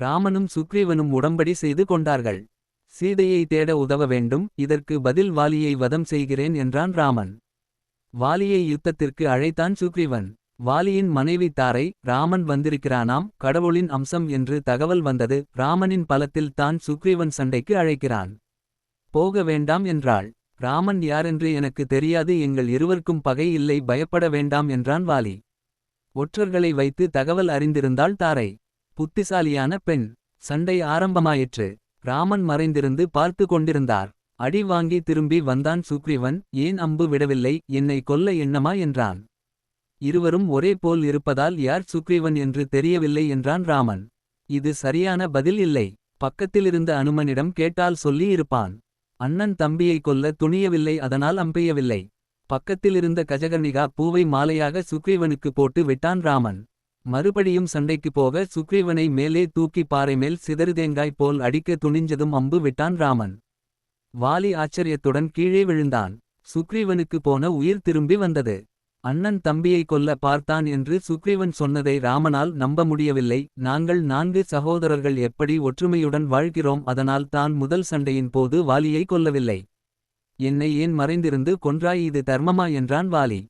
ராமனும் சுக்ரீவனும் உடம்படி செய்து கொண்டார்கள். சீதையை தேட உதவ வேண்டும், இதற்கு பதில் வாலியை வதம் செய்கிறேன் என்றான் ராமன். வாலியை யுத்தத்திற்கு அழைத்தான் சுக்ரீவன். வாலியின் மனைவி தாரை, ராமன் வந்திருக்கிறானாம், கடவுளின் அம்சம் என்று தகவல் வந்தது. ராமனின் பலத்தில் தான் சுக்ரீவன் சண்டைக்கு அழைக்கிறான். போக வேண்டாம் என்றாள். ராமன் யாரென்று எனக்கு தெரியாது, எங்கள் இருவர்க்கும் பகை இல்லை, பயப்பட வேண்டாம் என்றான் வாலி. ஒற்றர்களை வைத்து தகவல் அறிந்திருந்தாள் தாரை. புத்திசாலியான பெண். சண்டை ஆரம்பமாயிற்று. ராமன் மறைந்திருந்து பார்த்து கொண்டிருந்தார். அடி வாங்கி திரும்பி வந்தான் சுக்ரீவன். ஏன் அம்பு விடவில்லை, என்னை கொல்ல எண்ணமா என்றான். இருவரும் ஒரே போல் இருப்பதால் யார் சுக்ரீவன் என்று தெரியவில்லை என்றான் ராமன். இது சரியான பதில் இல்லை. பக்கத்திலிருந்த அனுமனிடம் கேட்டால் சொல்லி இருப்பான். அண்ணன் தம்பியை கொல்ல துணியவில்லை, அதனால் அம்பெய்யவில்லை. பக்கத்திலிருந்த கஜகர்ணிகா பூவை மாலையாக சுக்ரீவனுக்கு போட்டு விட்டான் ராமன். மறுபடியும் சண்டைக்கு போக சுக்ரீவனை மேலே தூக்கி பாறைமேல் சிதறுதேங்காய் போல் அடிக்க துணிஞ்சதும் அம்பு விட்டான் ராமன். வாலி ஆச்சரியத்துடன் கீழே விழுந்தான். சுக்ரீவனுக்கு போன உயிர் திரும்பி வந்தது. அண்ணன் தம்பியை கொல்ல பார்த்தான் என்று சுக்ரீவன் சொன்னதை ராமனால் நம்ப முடியவில்லை. நாங்கள் 4 சகோதரர்கள் எப்படி ஒற்றுமையுடன் வாழ்கிறோம், அதனால் தான் முதல் சண்டையின் போது வாலியை கொல்லவில்லை. என்னை ஏன் மறைந்திருந்து கொன்றாய், இது தர்மமா என்றான் வாலி.